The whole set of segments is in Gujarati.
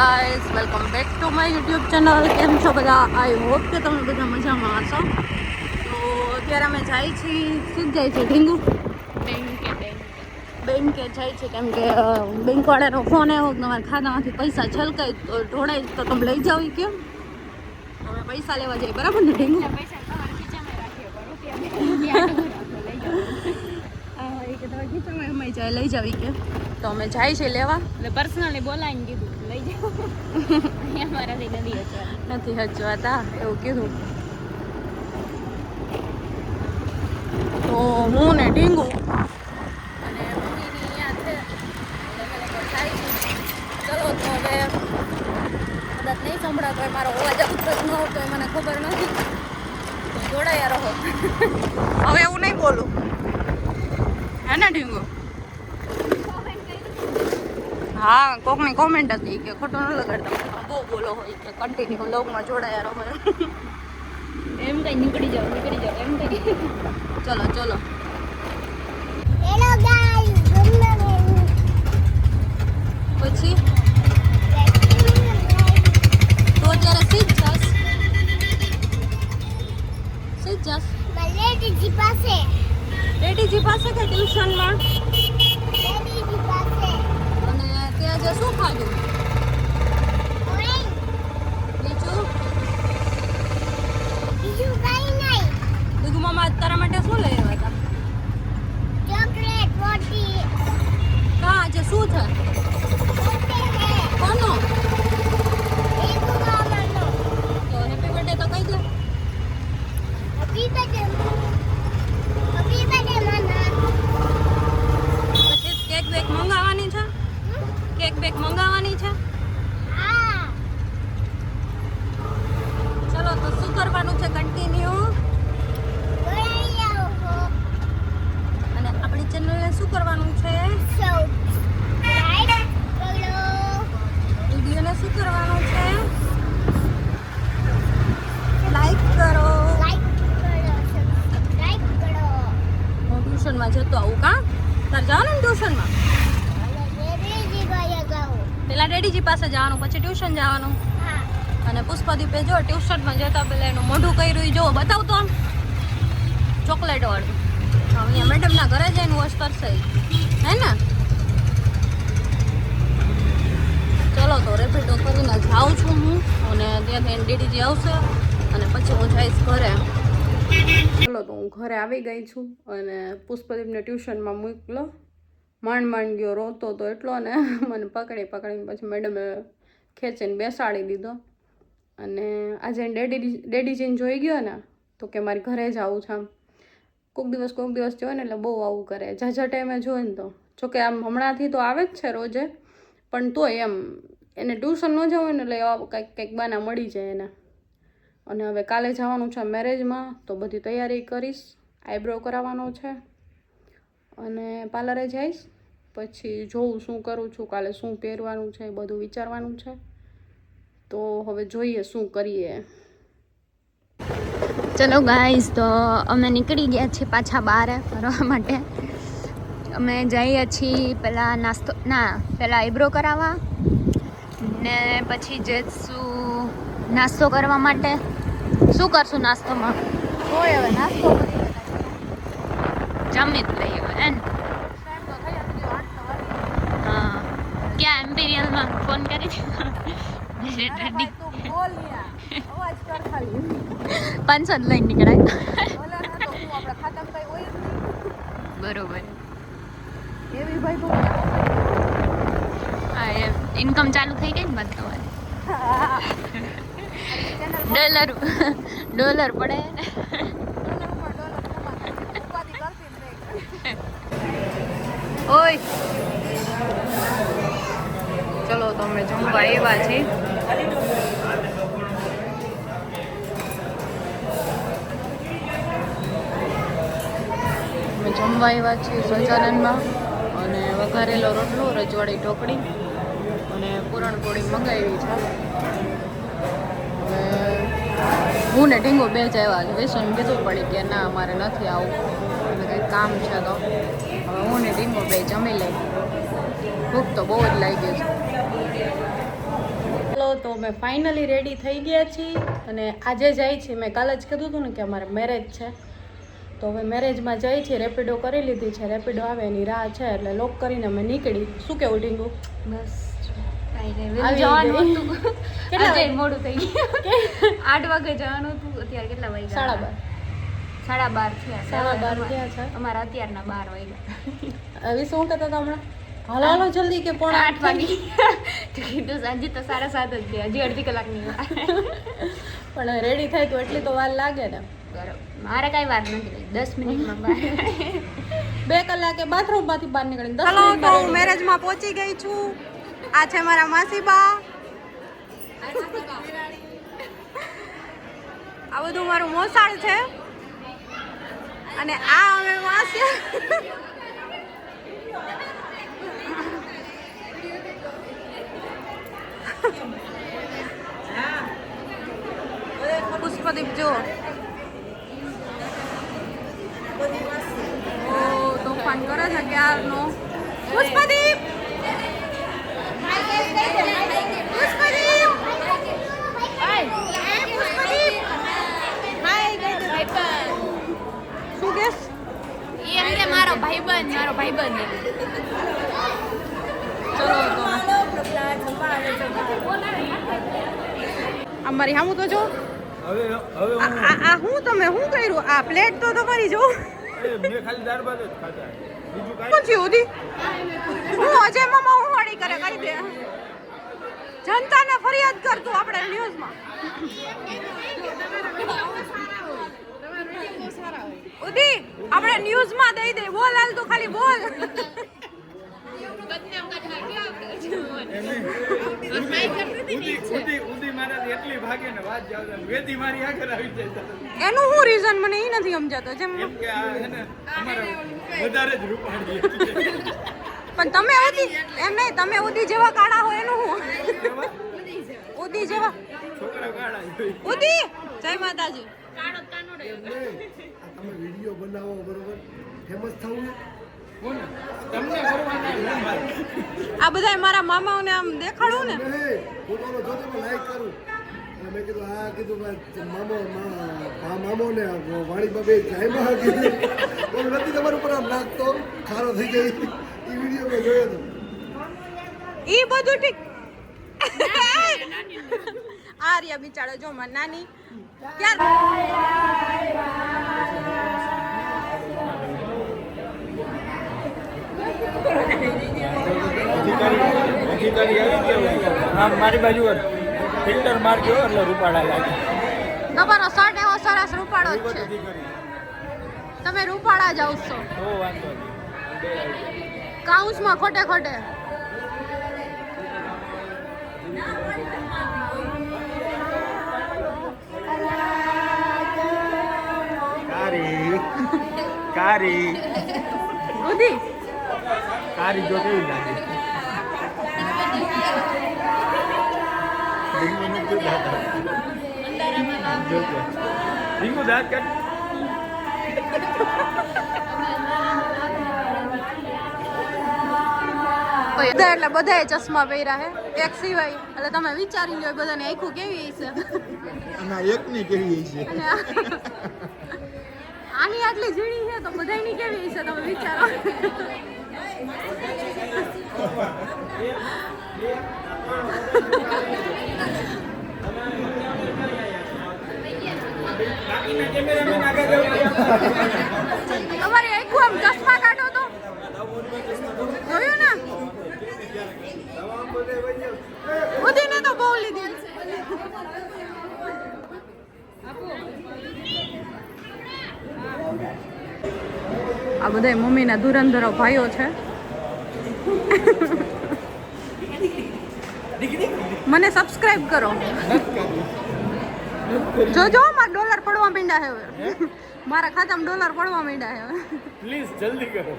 Guys, welcome back to my YouTube channel. કેમ છો બધા? આઈ હોપ કે તમે બધા મજામાં હશો. તો અત્યારે અમે જાય છીએ, શું જાય છે ઢીંગુ? બેંકે જાય છે કેમ કે બેંકવાળાનો ફોન આવ્યો કે તમારા ખાતામાંથી પૈસા છલકાય તો ઢોળાય તો તમે લઈ જાવ. કેમ અમે પૈસા લેવા જઈએ, બરાબર ને ઢીંગુ? લઈ જાવી કે તો અમે જાય છે લેવા. પર્સનલી બોલાવીને કીધું લઈ જાઓ. અમારાથી નથી હચવાતા એવું કીધું. તો હું ને ઢીંગુ અને મમ્મીની અહીંયા છે જાય છે. ચલો તો હવે કદાચ નહીં સંભળાતો હોય, મારો અવાજ આવતો જ ન આવતો હોય, મને ખબર નથી. તો જોડાયા રહો. હવે એવું નહીં બોલું, હે ને ઢીંગુ? હા, કોકની કોમેન્ટ હતી કે ખોટું ન લગાડતા, બહુ બોલો હોય કે કન્ટિન્યુ લોગમાં જોડાયા રહો. એમ કઈ નીકળી જાવ એમ કઈ. ચલો ચલો. Hello guys, good morning. પછી તો અત્યારે સીધ જાસ મલેડીજી પાસે રેડીજી પાસે કે ટ્યુશનમાં? રેડીજી પાસે. અને ત્યાં જે શું ખાધું? ઓય, બીજું બીજું કઈ નહીં. દીગુ મામા તારા માટે શું લઈ આવ્યા હતા? ચોકલેટ રોટી હા, આજે શું છે? બર્થડે હે કોનો? એકુ મામાનો. તો હેપી બર્થડે તો કહી દે. હેપી બર્થડે મામા. પછી કેક બેક મંગાવવાની છે? કેક બેક મંગાવવાની છે? હા, ચલો તો શું કરવાનું છે? કન્ટિન્યુ. બોલાવી આવો. અને આપણી ચેનલને શું કરવાનું છે? સબસ્ક્રાઇબ કરો. વિડીયોને શું કરવાનું છે? લાઈક કરો. લાઈક કરો, સબસ્ક્રાઇબ કરો. હું ટ્યુશનમાં જતો આવું. કા તાર જવાનું ને ટ્યુશનમાં? રેડીજી ભાઈ જાઓ. પેલા ડેડીજી પાસે જવાનું, પછી ટ્યુશન જવાનું. હા, અને પુષ્પાદીપે જો ટ્યુશનમાં જતા પેલા એનું મોઢું કર્યું એ જો બતાવતો આમ ચોકલેટ વાળું. અહીંયા મેડમના ઘરે જઈને વોશ કરશે, હે ને? ચલો તો રેપિડો કરીને જાઉં છું હું, અને ત્યાંથી ડેડીજી આવશે અને પછી હું જઈશ ઘરે. ચલો તો હું ઘરે આવી ગઈ છું અને પુષ્પદીપને ટ્યુશનમાં મોકલો. માંડ ગયો, રોતો તો એટલો ને મને પકડીને પછી મેડમે ખેંચીને બેસાડી દીધો. અને આજે ડેડીજીને જોઈ ગયો ને તો કે મારી ઘરે જ આવું છે. આમ કોઈક દિવસ જોવે ને એટલે બહુ આવું કરે. ઝાઝા ટાઈમે જોવે ને તો જોકે આમ હમણાંથી તો આવે જ છે રોજે, પણ તોય એમ એને ટ્યુશન ન જવું ને એટલે કંઈક બાના મળી જાય એને. અને હવે કાલે જવાનું છે મેરેજમાં, તો બધી તૈયારી કરીશ. આઈબ્રો કરાવવાનો છે અને પાર્લરે જઈશ. પછી જોઉં શું કરું છું, કાલે શું પહેરવાનું છે, બધું વિચારવાનું છે. તો હવે જોઈએ શું કરીએ. ચલો ગાઈસ, તો અમે નીકળી ગયા છીએ પાછા બહાર ફરવા માટે. અમે જઈએ છીએ પહેલાં આઈબ્રો કરાવવા, ને પછી જઈશું નાસ્તો કરવા માટે. શું કરશું નાસ્તોમાં? હોય હવે નાસ્તો જમી જ લઈએ હે ને? હા, ક્યાં એમ્પિરિયલમાં ફોન કરી 500 લઈને નીકળાય. બરોબર. હા, એમ ઇન્કમ ચાલુ થઈ ગઈ ને બાદ તમારી. ડોલર પડે ને. ઓય ચલો તો અમે જમવા આવ્યા છીએ. અમે જમવા આવ્યા છીએ સહજાનંદમાં, અને વઘારેલો રોટલો, રજવાડી ઢોકળી અને પૂરણપોળી મંગાવી છે. હવે હું ને ઢીંગો બે જ આવ્યા છે. વેસન કીધું પડી કે ના અમારે નથી આવું, અને કંઈક કામ છે. તો હવે હું ને ઢીંગો બે જમી લઈ. ભૂખ તો બહુ જ લાગી છે. તો અમે ફાઇનલી રેડી થઈ ગયા છીએ અને આજે જાય છે. મેં કાલે જ કીધું હતું ને કે અમારે મેરેજ છે, તો હવે મેરેજમાં જાય છે. રેપિડો કરી લીધી છે, રેપિડો આવે એની રાહ છે, એટલે લોક કરીને અમે નીકળી. શું કેવું ટીંગુ? બસ આવી ગઈ. કેટલા વાગે? મોડું થઈ ગયું. 8 વાગે જવાનું હતું. અત્યારે કેટલા વાગ્યા? 12:30 થયા. 12:30 થયા છે. અમારા અત્યારના 12 વાગ્યા. હવે શું કહેતા હતા હમણાં? હાલો જલ્દી કે 7:30 વાગે કીધું. સાંજે તો 7:30 જ થયા, હજી અડધી કલાકની વાર. પણ રેડી થાય તો એટલી તો વાર લાગે ને. બરાબર, મારે કાંઈ વાર નથી, 10 મિનિટમાં બહાર. 2 કલાકે બાથરૂમમાંથી બહાર નીકળીને 10 મિનિટમાં. તો હું મેરેજમાં પહોંચી ગઈ છું. આ છે મારા માસીબા. આ બધું મારું મોસાળ છે અને આ અમે માસી. પુષ્પદીપ જો તોફાન કરે છે ક્યારનો. પુષ્પદીપ શું કેસ? મારો ભાઈબંધ અમારી સામું તો જો. હવે આ હું તમે શું કર્યું? આ પ્લેટ તો કરી જો. મેં ખાલી દાળ ભાત જ ખાધા, બીજું કાંઈ કોણ છે ઉદી? હું અજય મામા હું વાળી કરે કહી દે. જનતાને ફરિયાદ કરતું આપણે ન્યૂઝમાં. ઉદી આપણે ન્યૂઝમાં દઈ દે. બોલ હાલ તું ખાલી બોલ. ઉદી મારાથી એટલી ભાગે ને વાત જાવ વેદી મારી આગળ આવી જાય. એનું શું રીઝન મને એ નથી સમજાતો. જેમ એમ કે આ હે ને અમારે વધારે જ રૂપાળી પણ તમે ઉદી એમ નહીં, તમે ઉદી જેવા કાળા હોય એનું શું? ઉદી જેવા છોકરા કાળા જોઈ. ઉદી જય માતાજી. તમે વિડીયો બનાવો બરોબર, ફેમસ થવું કોને? તમને કરવાના ભાઈ. આ બધા મારા મામાઓને આમ દેખાડું ને. ફોટોનો જો તમે લાઈક કરું અને મેં કીધું આ કીધું મામો ને વાણી બાબે જાયમાં કીધું પણ નથી તમારું પર આમ નાખતો ખારો થઈ ગઈ. એ વિડીયો મેં જોયો હતો. ઈ બધું ઠીક. આર્યા બિચારો જો મારી નાની અધિકારી આવી કેવું આમ મારી બાજુ ફિલ્ટર માર ગયો એટલે રૂપાળા લાગે. તમારો શર્ટ એવો સરસ રૂપાળો જ છે. અધિકારી તમે રૂપાળા જ આવશો તો વાંધો નહીં. કાઉન્સમાં ખોટે ખોટે. કારી ઉદી કારી જો કેવી લાગે. રીંગુ દાંત કાઢ. એટલે બધાએ ચશ્મા પહેર્યા હે એક સિવાય. એટલે તમે વિચારી લો બધાની આંખો કેવી છે. આના એકની કેવી છે? આની આટલી ઝીણી છે તો બધાની કેવી છે તમે વિચારો. તમારી આંખો આમ ચશ્મા કાઢો તો જોયું ને. ઉદીને તો બહુ લીધી. આ બધા મમ્મીના ધુરંધરો ભાઈઓ છે. મને સબસ્ક્રાઇબ કરો. જોજો મારા ડોલર પડવા માંડ્યા છે હવે. મારા ખાતામાં ડોલર પડવા માંડ્યા છે હવે. પ્લીઝ જલ્દી કરો.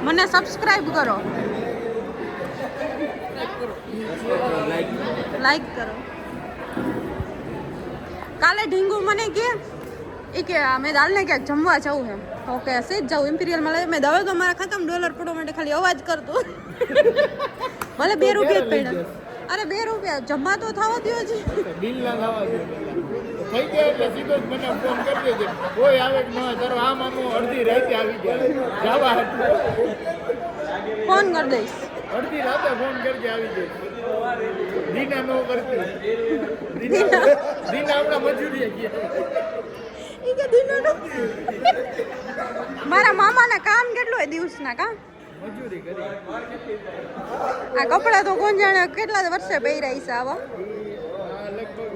મને સબસ્ક્રાઇબ કરો, લાઈક કરો. કાલે ઢીંગુ મને કે એ કે મેં દાલને ક્યાંક જમવા જવું એમ તો કે સીધ જાઉં ઇમ્પિરિયલમાં લઈ મેં દવા તો મારા ખાતામાં ડોલર પડવા માટે ખાલી અવાજ કરતો ભલે 2 રૂપિયા જ પડ્યા અરે 2 રૂપિયા જમવા તો થવા દ્યો છે બિલ ના થવા દે થઈ ગયા એટલે સીધો જ મને ફોન કરી દેજે કોઈ આવે કે ન આવે તારો આમ આમ અડધી રાતે આવી ગયા જવા હતું ફોન કરી દઈશ અડધી રાતે ફોન કરજે આવી જાય દીના નો કરતી દીના હમણાં મજૂરી ગયા ઈ કે દિનોનો મારા મામાના કામ કેટલું હોય દિવસના કામ મજૂરી કરી આ કપડા તો કોણ જાણે કેટલા વર્ષે પહેર્યા છે આવા આ લગભગ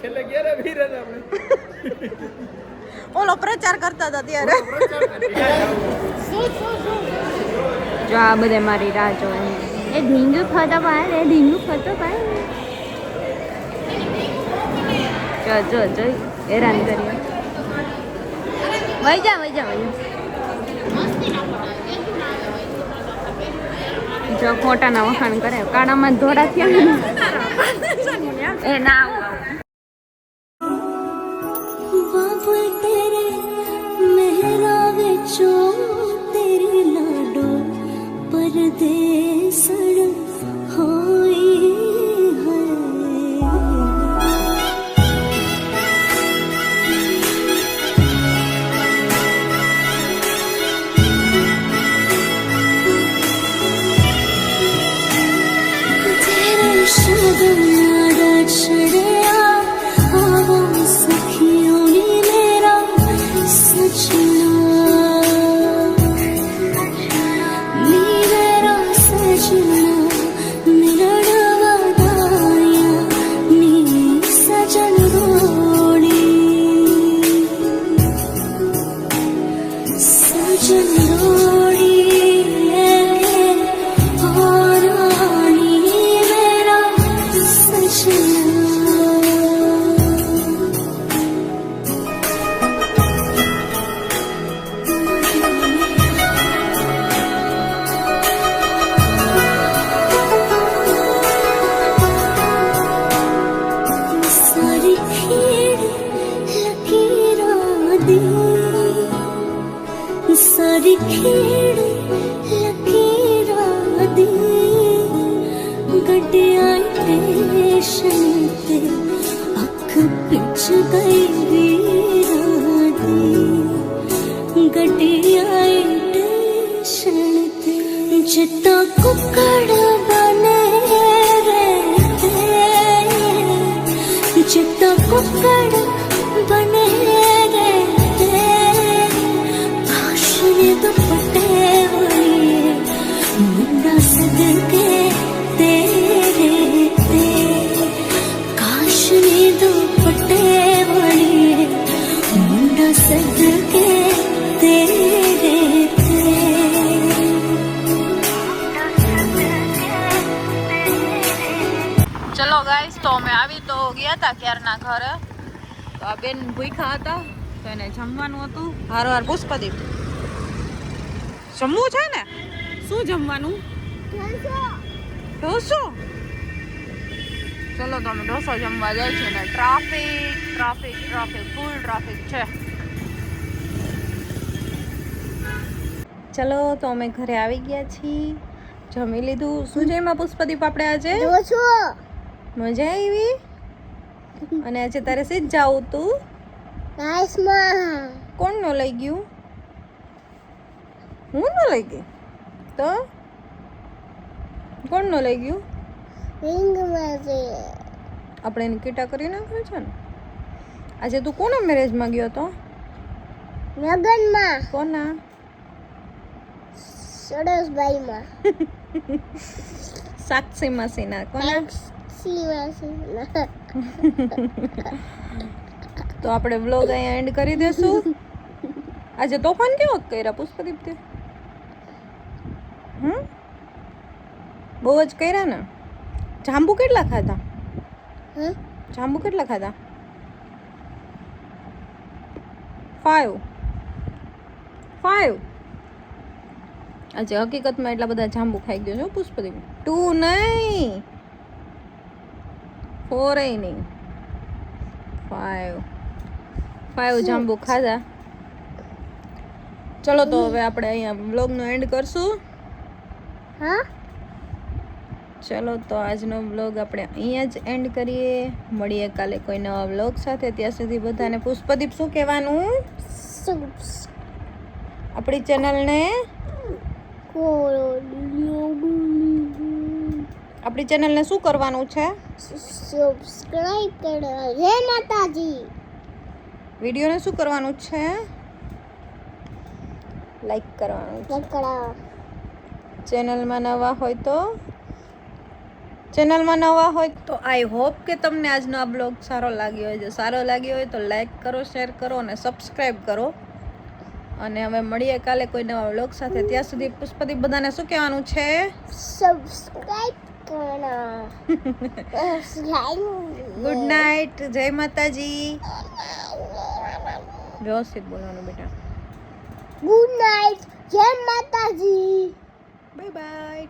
છેલ્લે ગયા વીર આપણે ઓલો પ્રચાર કરતા હતા ત્યારે જો આ બધે મારી રાહ જોવે એ ધીંગું ફતો પાય એ ધીંગું ફતો પાય જો હેરાન કરીએ વઈ જા જો ખોટાના વખાણ કરે કાણામાં ધોળા થયા એ ના बाबू तेरे मेहरा विचो तेरी लाडो परदेसड़ होई है तेरे शगन आड़ा छड़या आवो सखियों ने मेरा सजना मेरा सजना मेरा डवाया नी सजन रोड़ी और रानी मेरा सजना सारी खेड़ लकीरां दी सारी खेड़ लकीरां दी गड्डियां स्टेशन ते अख पिच गई वीरां दी गड्डियां स्टेशन ते जिता कुकड़ बने रहते जिता कुकड़ बने रहते काशने दुपट्टे वाली मुंडा सदके तेरे ते काशने दुपट्टे वाली मुंडा सदके तेरे ते ચલો ગાઈસ તો અમે આવી તો ગયા હતા ક્યારના ઘરે તો આ બેન ભૂખ્યા હતા તો એને જમવાનું હતું હારવાર પુષ્પદીપ જમવું છે ને શું જમવાનું ઢોસો ચલો તો અમે ઢોસો જમવા જાય છે ને ટ્રાફિક ફૂલ ટ્રાફિક છે ચલો તો અમે ઘરે આવી ગયા છીએ જમી લીધું શું જમ્યા પુષ્પદીપ આપણે આજે મજા આવી અને આજે તારે સીધ જાવું તું કોણ નો લઈ ગયું હું નો લઈ ગઈ તો કોણ નો લઈ ગયું આપણે એની કીટા કરી નાખ્યું છે ને આજે તું કોના મેરેજમાં ગયો તો લગનમાં કોના સરસભાઈમાં સાક્ષી માસીના કોના તો આપણે વ્લોગ અહીંયા એન્ડ કરી દેશું આજે તોફાન કેવો કર્યા પુષ્પદીપ તે બહુ જ કર્યા ને જાંબુ કેટલા ખાધા જાંબુ કેટલા ખાધા 5 આજે હકીકતમાં એટલા બધા જાંબુ ખાઈ ગયો છો પુષ્પદીપ 2 નહીં 4 નહીં 5 5 જાંબુ ખાધા. ચલો તો હવે આપણે અહીંયા વ્લોગનો એન્ડ કરશું. હા ચલો તો આજનો વ્લોગ આપણે અહીંયા જ એન્ડ કરીએ. મળીએ કાલે કોઈ નવા વ્લોગ સાથે. ત્યાં સુધી બધાને પુષ્પદીપ શું કહેવાનું? આપણી ચેનલને શું કરવાનું છે? સબસ્ક્રાઇબ કરો. જય માતાજી. વિડીયોને શું કરવાનું છે? લાઈક કરવાનું છે. પકડો. ચેનલમાં નવા હોય તો આઈ હોપ કે તમને આજનો આ બ્લોગ સારો લાગ્યો હોય. જો સારો લાગ્યો હોય તો લાઈક કરો, શેર કરો અને સબસ્ક્રાઈબ કરો. અને હવે મળીએ કાલે કોઈ નવા બ્લોગ સાથે. ત્યાં સુધી પુષ્પદીપ બધાને શું કહેવાનું છે? સબસ્ક્રાઇબ કરો. Good night. જય માતાજી. વ્યવસ્થિત બોલવાનું બેટા. Good night. જય માતાજી. Bye bye.